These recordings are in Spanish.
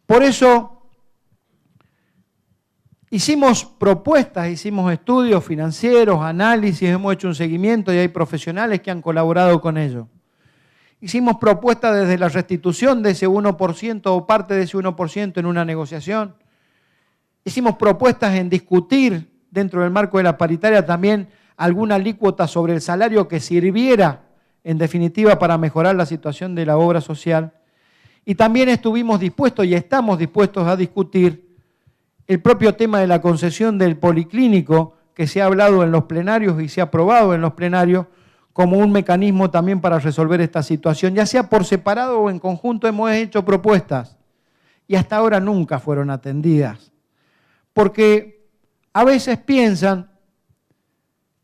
Por eso hicimos propuestas, hicimos estudios financieros, análisis, hemos hecho un seguimiento y hay profesionales que han colaborado con ello. Hicimos propuestas desde la restitución de ese 1% o parte de ese 1% en una negociación. Hicimos propuestas en discutir dentro del marco de la paritaria también alguna alícuota sobre el salario que sirviera en definitiva para mejorar la situación de la obra social. Y también estuvimos dispuestos y estamos dispuestos a discutir el propio tema de la concesión del policlínico que se ha hablado en los plenarios y se ha aprobado en los plenarios como un mecanismo también para resolver esta situación. Ya sea por separado o en conjunto hemos hecho propuestas y hasta ahora nunca fueron atendidas. Porque a veces piensan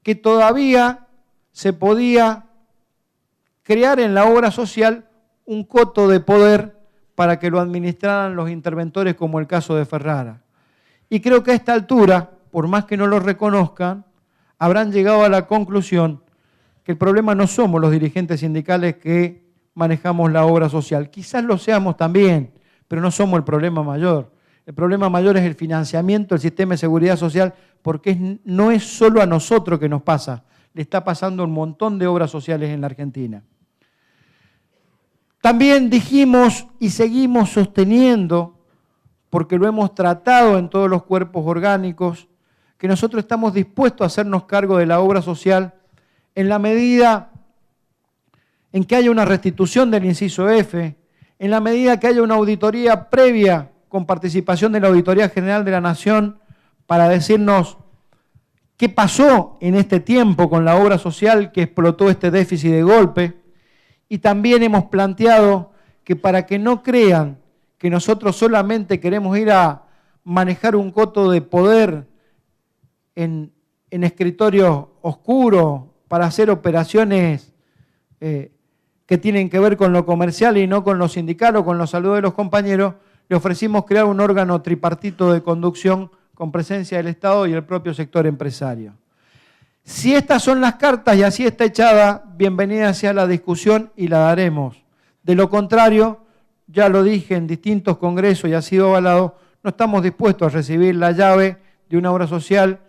que todavía se podía crear en la obra social un coto de poder para que lo administraran los interventores como el caso de Ferrara. Y creo que a esta altura, por más que no lo reconozcan, habrán llegado a la conclusión que el problema no somos los dirigentes sindicales que manejamos la obra social. Quizás lo seamos también, pero no somos el problema mayor. El problema mayor es el financiamiento del sistema de seguridad social, porque no es solo a nosotros que nos pasa, le está pasando a un montón de obras sociales en la Argentina. También dijimos y seguimos sosteniendo, porque lo hemos tratado en todos los cuerpos orgánicos, que nosotros estamos dispuestos a hacernos cargo de la obra social en la medida en que haya una restitución del inciso F, en la medida que haya una auditoría previa con participación de la Auditoría General de la Nación para decirnos qué pasó en este tiempo con la obra social que explotó este déficit de golpe. Y también hemos planteado que para que no crean que nosotros solamente queremos ir a manejar un coto de poder en escritorios oscuros para hacer operaciones que tienen que ver con lo comercial y no con lo sindical o con los saludos de los compañeros, le ofrecimos crear un órgano tripartito de conducción con presencia del Estado y el propio sector empresario. Si estas son las cartas y así está echada, bienvenida sea la discusión y la daremos. De lo contrario, ya lo dije en distintos congresos y ha sido avalado, no estamos dispuestos a recibir la llave de una obra social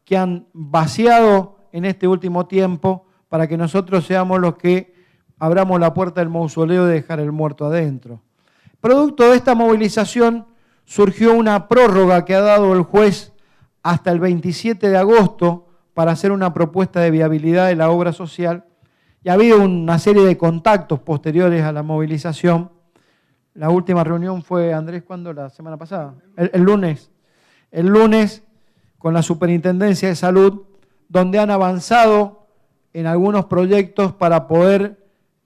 que han vaciado en este último tiempo para que nosotros seamos los que abramos la puerta del mausoleo y dejar el muerto adentro. Producto de esta movilización surgió una prórroga que ha dado el juez hasta el 27 de agosto para hacer una propuesta de viabilidad de la obra social y ha habido una serie de contactos posteriores a la movilización. La última reunión fue, Andrés, ¿cuándo? La semana pasada, el lunes. El lunes con la Superintendencia de Salud, donde han avanzado en algunos proyectos para poder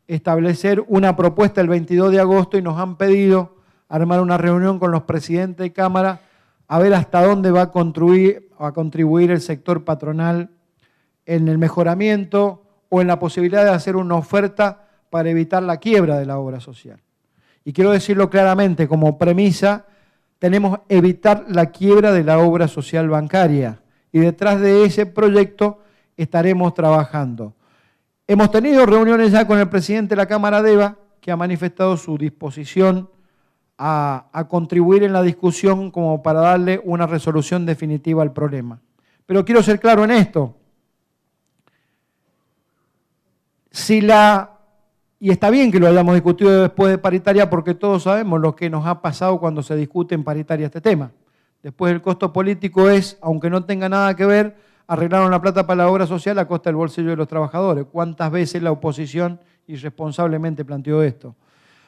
establecer una propuesta el 22 de agosto y nos han pedido armar una reunión con los presidentes de Cámara a ver hasta dónde va a contribuir el sector patronal en el mejoramiento o en la posibilidad de hacer una oferta para evitar la quiebra de la obra social. Y quiero decirlo claramente, como premisa, tenemos que evitar la quiebra de la obra social bancaria y detrás de ese proyecto estaremos trabajando. Hemos tenido reuniones ya con el presidente de la Cámara de EVA, que ha manifestado su disposición a contribuir en la discusión como para darle una resolución definitiva al problema. Pero quiero ser claro en esto. Y está bien que lo hayamos discutido después de paritaria porque todos sabemos lo que nos ha pasado cuando se discute en paritaria este tema. Después el costo político es, aunque no tenga nada que ver, arreglaron la plata para la obra social a costa del bolsillo de los trabajadores. ¿Cuántas veces la oposición irresponsablemente planteó esto?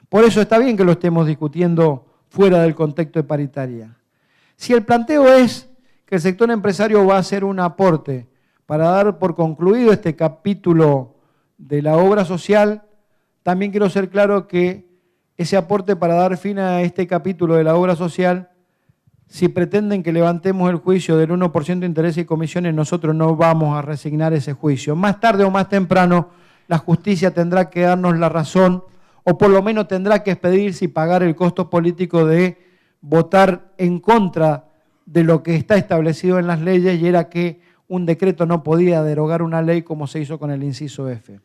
Por eso está bien que lo estemos discutiendo fuera del contexto de paritaria. Si el planteo es que el sector empresario va a hacer un aporte para dar por concluido este capítulo de la obra social, también quiero ser claro que ese aporte para dar fin a este capítulo de la obra social, si pretenden que levantemos el juicio del 1% de intereses y comisiones, nosotros no vamos a resignar ese juicio. Más tarde o más temprano, la justicia tendrá que darnos la razón o por lo menos tendrá que expedirse y pagar el costo político de votar en contra de lo que está establecido en las leyes y era que un decreto no podía derogar una ley como se hizo con el inciso F.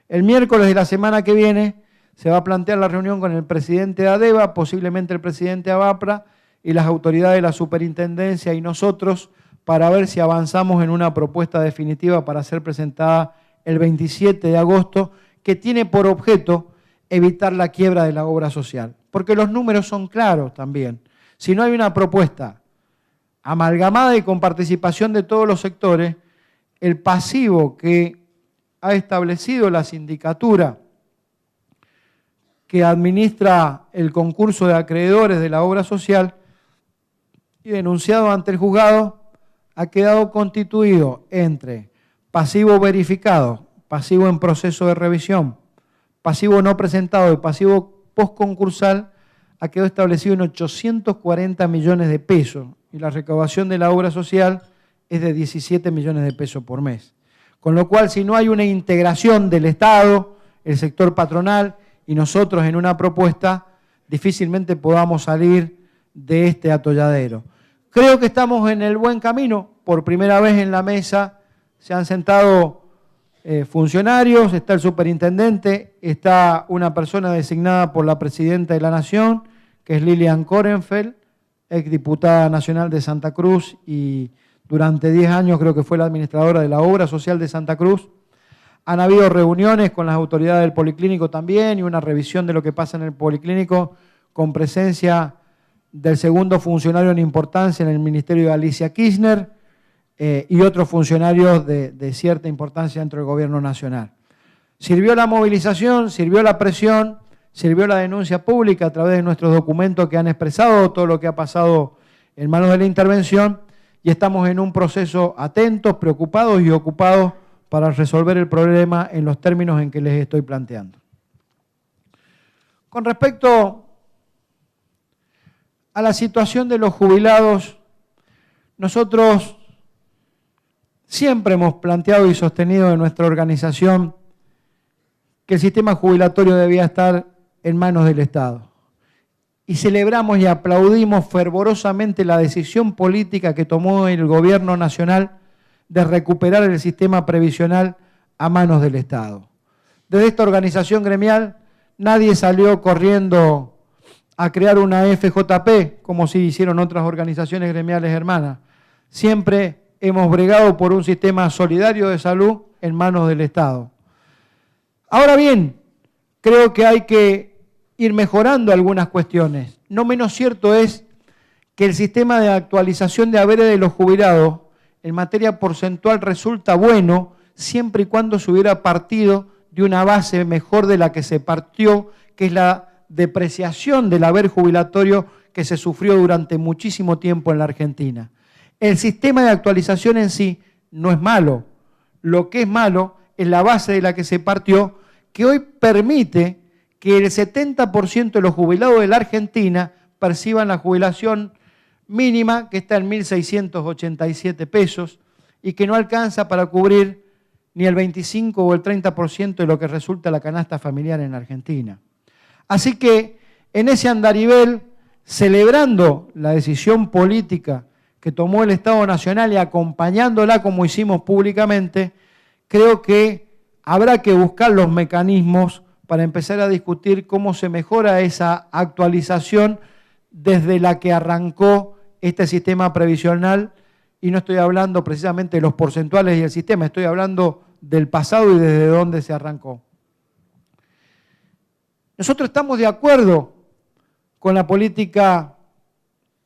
El miércoles de la semana que viene se va a plantear la reunión con el presidente de ADEVA, posiblemente el presidente de ABAPRA y las autoridades de la superintendencia y nosotros para ver si avanzamos en una propuesta definitiva para ser presentada el 27 de agosto, que tiene por objeto evitar la quiebra de la obra social. Porque los números son claros también. Si no hay una propuesta amalgamada y con participación de todos los sectores, el pasivo que ha establecido la sindicatura que administra el concurso de acreedores de la obra social y denunciado ante el juzgado ha quedado constituido entre pasivo verificado, pasivo en proceso de revisión, pasivo no presentado y pasivo postconcursal, ha quedado establecido en 840 millones de pesos y la recaudación de la obra social es de 17 millones de pesos por mes. Con lo cual, si no hay una integración del Estado, el sector patronal y nosotros en una propuesta, difícilmente podamos salir de este atolladero. Creo que estamos en el buen camino. Por primera vez en la mesa se han sentado funcionarios, está el superintendente, está una persona designada por la presidenta de la Nación, que es Lilian Korenfeld, exdiputada nacional de Santa Cruz y durante 10 años creo que fue la administradora de la obra social de Santa Cruz. Han habido reuniones con las autoridades del Policlínico también y una revisión de lo que pasa en el Policlínico con presencia del segundo funcionario en importancia en el Ministerio de Alicia Kirchner y otros funcionarios de cierta importancia dentro del Gobierno Nacional. Sirvió la movilización, sirvió la presión, sirvió la denuncia pública a través de nuestros documentos que han expresado todo lo que ha pasado en manos de la intervención y estamos en un proceso atentos, preocupados y ocupados para resolver el problema en los términos en que les estoy planteando. Con respecto a la situación de los jubilados, nosotros siempre hemos planteado y sostenido en nuestra organización que el sistema jubilatorio debía estar en manos del Estado. Y celebramos y aplaudimos fervorosamente la decisión política que tomó el Gobierno Nacional de recuperar el sistema previsional a manos del Estado. Desde esta organización gremial nadie salió corriendo a crear una FJP, como sí hicieron otras organizaciones gremiales hermanas. Siempre hemos bregado por un sistema solidario de salud en manos del Estado. Ahora bien, creo que hay que ir mejorando algunas cuestiones. No menos cierto es que el sistema de actualización de haberes de los jubilados en materia porcentual resulta bueno siempre y cuando se hubiera partido de una base mejor de la que se partió, que es la depreciación del haber jubilatorio que se sufrió durante muchísimo tiempo en la Argentina. El sistema de actualización en sí no es malo. Lo que es malo es la base de la que se partió, que hoy permite que el 70% de los jubilados de la Argentina perciban la jubilación mínima, que está en 1.687 pesos, y que no alcanza para cubrir ni el 25 o el 30% de lo que resulta la canasta familiar en la Argentina. Así que en ese andarivel, celebrando la decisión política que tomó el Estado Nacional y acompañándola como hicimos públicamente, creo que habrá que buscar los mecanismos para empezar a discutir cómo se mejora esa actualización desde la que arrancó este sistema previsional, y no estoy hablando precisamente de los porcentuales y el sistema, estoy hablando del pasado y desde dónde se arrancó. Nosotros estamos de acuerdo con la política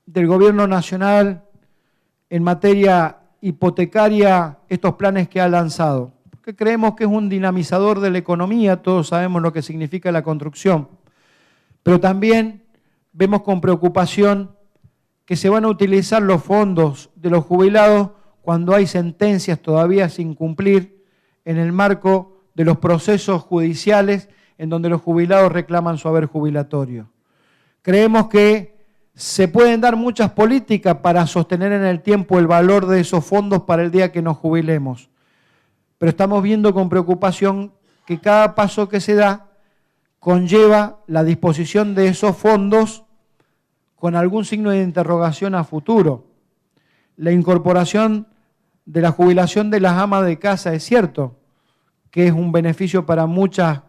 del Gobierno Nacional en materia hipotecaria, estos planes que ha lanzado, porque creemos que es un dinamizador de la economía, todos sabemos lo que significa la construcción, pero también vemos con preocupación que se van a utilizar los fondos de los jubilados cuando hay sentencias todavía sin cumplir en el marco de los procesos judiciales en donde los jubilados reclaman su haber jubilatorio. Creemos que se pueden dar muchas políticas para sostener en el tiempo el valor de esos fondos para el día que nos jubilemos, pero estamos viendo con preocupación que cada paso que se da conlleva la disposición de esos fondos con algún signo de interrogación a futuro. La incorporación de la jubilación de las amas de casa es cierto que es un beneficio para muchas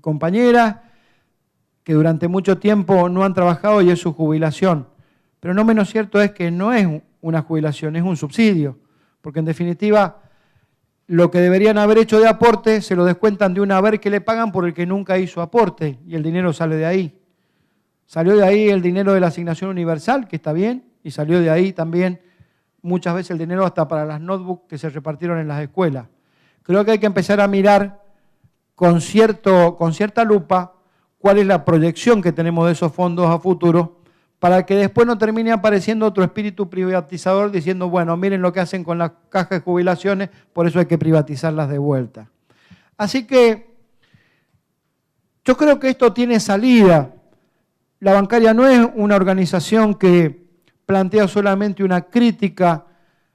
compañeras que durante mucho tiempo no han trabajado y es su jubilación. Pero no menos cierto es que no es una jubilación, es un subsidio, porque en definitiva lo que deberían haber hecho de aporte se lo descuentan de un haber que le pagan por el que nunca hizo aporte y el dinero sale de ahí. Salió de ahí el dinero de la asignación universal, que está bien, y salió de ahí también muchas veces el dinero hasta para las notebooks que se repartieron en las escuelas. Creo que hay que empezar a mirar con cierta lupa cuál es la proyección que tenemos de esos fondos a futuro para que después no termine apareciendo otro espíritu privatizador diciendo, bueno, miren lo que hacen con las cajas de jubilaciones, por eso hay que privatizarlas de vuelta. Así que yo creo que esto tiene salida. La bancaria no es una organización que plantea solamente una crítica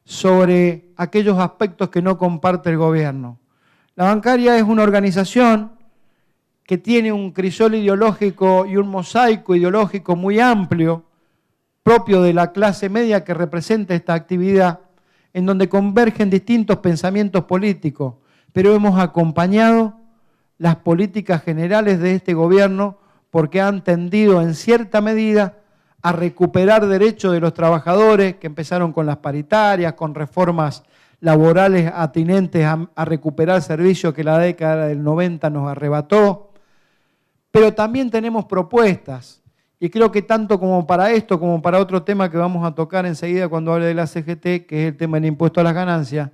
sobre aquellos aspectos que no comparte el gobierno. La bancaria es una organización que tiene un crisol ideológico y un mosaico ideológico muy amplio, propio de la clase media que representa esta actividad, en donde convergen distintos pensamientos políticos, pero hemos acompañado las políticas generales de este gobierno porque han tendido en cierta medida a recuperar derechos de los trabajadores, que empezaron con las paritarias, con reformas laborales atinentes a recuperar servicios que la década del 90 nos arrebató. Pero también tenemos propuestas, y creo que tanto como para esto como para otro tema que vamos a tocar enseguida cuando hable de la CGT, que es el tema del impuesto a las ganancias,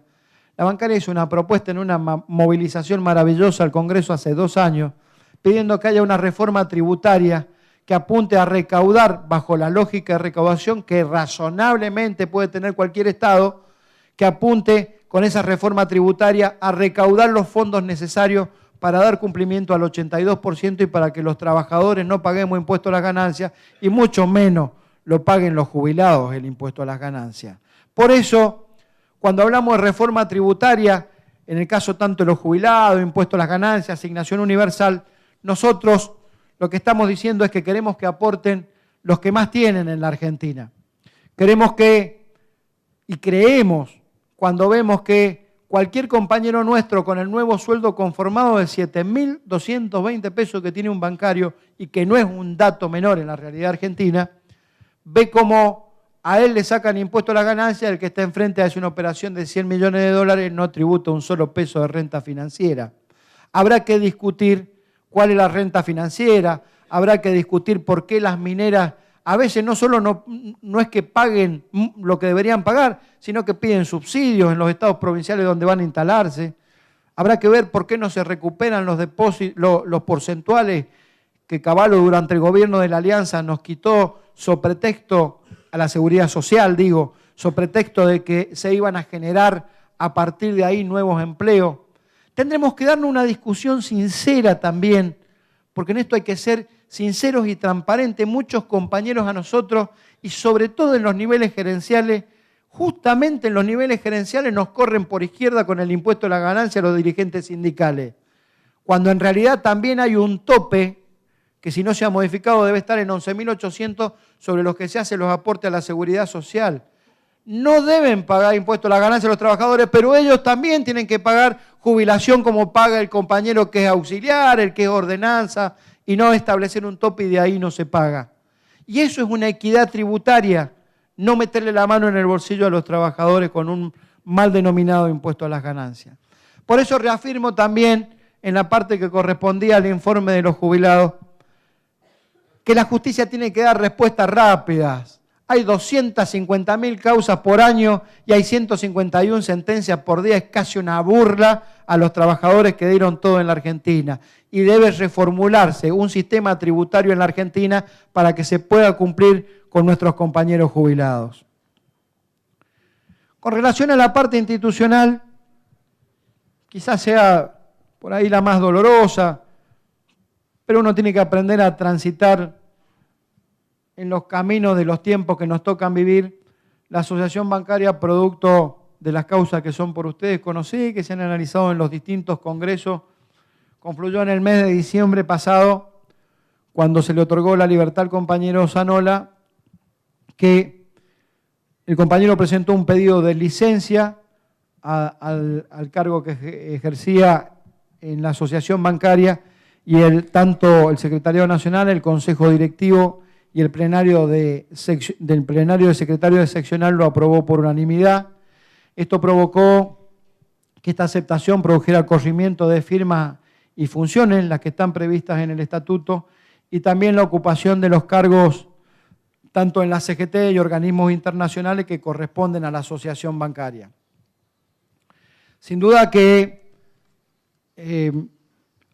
la bancaria hizo una propuesta en una movilización maravillosa al Congreso hace 2 años, pidiendo que haya una reforma tributaria que apunte a recaudar bajo la lógica de recaudación que razonablemente puede tener cualquier Estado, que apunte con esa reforma tributaria a recaudar los fondos necesarios para dar cumplimiento al 82% y para que los trabajadores no paguemos impuesto a las ganancias y mucho menos lo paguen los jubilados el impuesto a las ganancias. Por eso, cuando hablamos de reforma tributaria, en el caso tanto de los jubilados, impuesto a las ganancias, asignación universal, nosotros lo que estamos diciendo es que queremos que aporten los que más tienen en la Argentina. Queremos que, y creemos, cuando vemos que cualquier compañero nuestro con el nuevo sueldo conformado de 7.220 pesos que tiene un bancario, y que no es un dato menor en la realidad argentina, ve cómo a él le sacan impuesto a la ganancia, el que está enfrente hace una operación de 100 millones de dólares, no tributa un solo peso de renta financiera. Habrá que discutir cuál es la renta financiera, habrá que discutir por qué las mineras a veces no solo no es que paguen lo que deberían pagar, sino que piden subsidios en los estados provinciales donde van a instalarse. Habrá que ver por qué no se recuperan los depósitos, los porcentuales que Caballo durante el gobierno de la Alianza nos quitó so pretexto a la seguridad social, so pretexto de que se iban a generar a partir de ahí nuevos empleos. Tendremos que darnos una discusión sincera también, porque en esto hay que ser sinceros y transparentes. Muchos compañeros a nosotros, y sobre todo en los niveles gerenciales, justamente en los niveles gerenciales nos corren por izquierda con el impuesto a la ganancia a los dirigentes sindicales, cuando en realidad también hay un tope que si no se ha modificado debe estar en 11.800 sobre los que se hacen los aportes a la seguridad social. No deben pagar impuesto a la ganancia los trabajadores, pero ellos también tienen que pagar jubilación como paga el compañero que es auxiliar, el que es ordenanza, y no establecer un tope y de ahí no se paga. Y eso es una equidad tributaria, no meterle la mano en el bolsillo a los trabajadores con un mal denominado impuesto a las ganancias. Por eso reafirmo también en la parte que correspondía al informe de los jubilados, que la justicia tiene que dar respuestas rápidas. Hay 250.000 causas por año y hay 151 sentencias por día. Es casi una burla a los trabajadores que dieron todo en la Argentina. Y debe reformularse un sistema tributario en la Argentina para que se pueda cumplir con nuestros compañeros jubilados. Con relación a la parte institucional, quizás sea por ahí la más dolorosa, pero uno tiene que aprender a transitar en los caminos de los tiempos que nos tocan vivir. La asociación bancaria, producto de las causas que son por ustedes conocidas y que se han analizado en los distintos congresos, confluyó en el mes de diciembre pasado, cuando se le otorgó la libertad al compañero Zanola, que el compañero presentó un pedido de licencia al cargo que ejercía en la asociación bancaria y tanto el Secretariado Nacional, el Consejo Directivo y el plenario del plenario de secretario de seccional lo aprobó por unanimidad. Esto provocó que esta aceptación produjera corrimiento de firmas y funciones, las que están previstas en el estatuto, y también la ocupación de los cargos tanto en la CGT y organismos internacionales que corresponden a la asociación bancaria. Sin duda que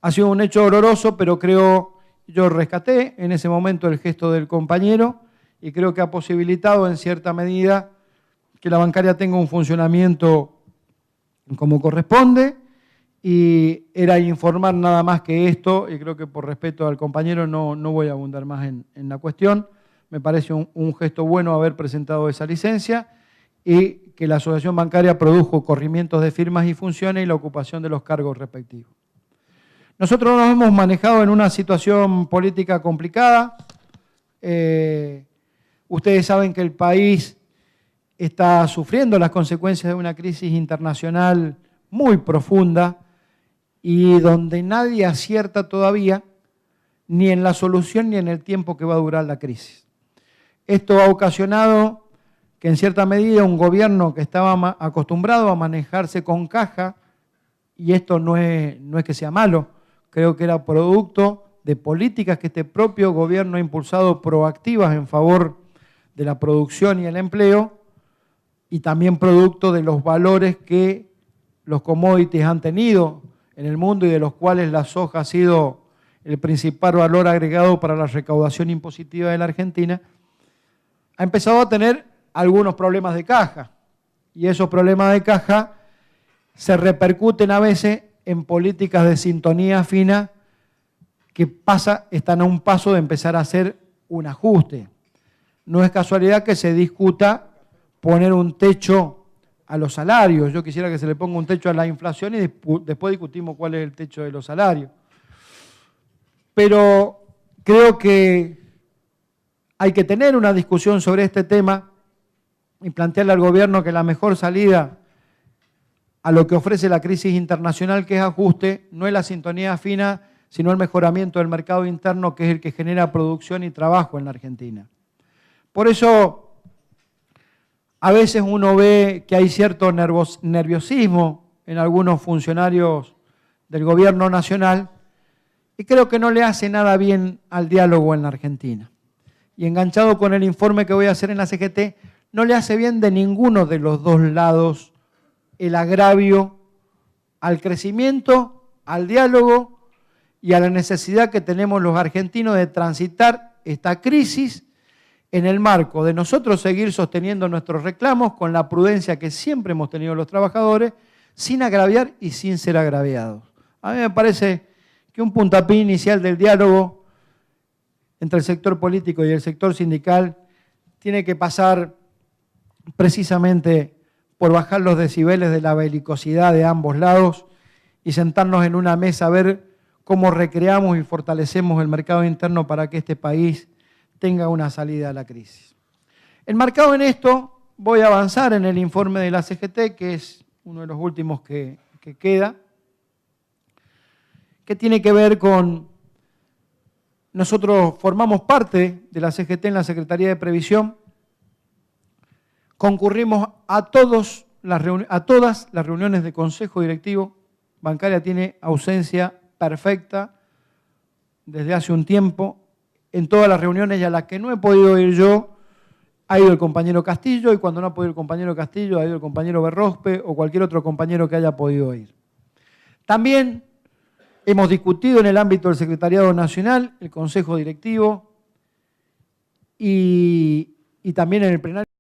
ha sido un hecho doloroso, pero yo rescaté en ese momento el gesto del compañero y creo que ha posibilitado en cierta medida que la bancaria tenga un funcionamiento como corresponde, y era informar nada más que esto, y creo que por respeto al compañero no voy a abundar más en la cuestión. Me parece un gesto bueno haber presentado esa licencia y que la asociación bancaria produjo corrimientos de firmas y funciones y la ocupación de los cargos respectivos. Nosotros nos hemos manejado en una situación política complicada. Ustedes saben que el país está sufriendo las consecuencias de una crisis internacional muy profunda y donde nadie acierta todavía ni en la solución ni en el tiempo que va a durar la crisis. Esto ha ocasionado que en cierta medida un gobierno que estaba acostumbrado a manejarse con caja, y esto no es que sea malo, creo que era producto de políticas que este propio gobierno ha impulsado proactivas en favor de la producción y el empleo, y también producto de los valores que los commodities han tenido en el mundo y de los cuales la soja ha sido el principal valor agregado para la recaudación impositiva de la Argentina, ha empezado a tener algunos problemas de caja. Y esos problemas de caja se repercuten a veces en políticas de sintonía fina que están a un paso de empezar a hacer un ajuste. No es casualidad que se discuta poner un techo a los salarios. Yo quisiera que se le ponga un techo a la inflación y después discutimos cuál es el techo de los salarios. Pero creo que hay que tener una discusión sobre este tema y plantearle al gobierno que la mejor salida a lo que ofrece la crisis internacional, que es ajuste, no es la sintonía fina, sino el mejoramiento del mercado interno, que es el que genera producción y trabajo en la Argentina. Por eso, a veces uno ve que hay cierto nerviosismo en algunos funcionarios del gobierno nacional y creo que no le hace nada bien al diálogo en la Argentina. Y enganchado con el informe que voy a hacer en la CGT, no le hace bien de ninguno de los dos lados el agravio al crecimiento, al diálogo y a la necesidad que tenemos los argentinos de transitar esta crisis en el marco de nosotros seguir sosteniendo nuestros reclamos con la prudencia que siempre hemos tenido los trabajadores, sin agraviar y sin ser agraviados. A mí me parece que un puntapié inicial del diálogo entre el sector político y el sector sindical tiene que pasar precisamente por bajar los decibeles de la belicosidad de ambos lados y sentarnos en una mesa a ver cómo recreamos y fortalecemos el mercado interno para que este país tenga una salida a la crisis. Enmarcado en esto, voy a avanzar en el informe de la CGT, que es uno de los últimos que queda, que tiene que ver con... Nosotros formamos parte de la CGT en la Secretaría de Previsión, concurrimos a todas las reuniones de consejo directivo. Bancaria tiene ausencia perfecta desde hace un tiempo en todas las reuniones, y a las que no he podido ir yo, ha ido el compañero Castillo, y cuando no ha podido el compañero Castillo, ha ido el compañero Berrospe o cualquier otro compañero que haya podido ir. También hemos discutido en el ámbito del Secretariado Nacional, el Consejo Directivo y también en el plenario.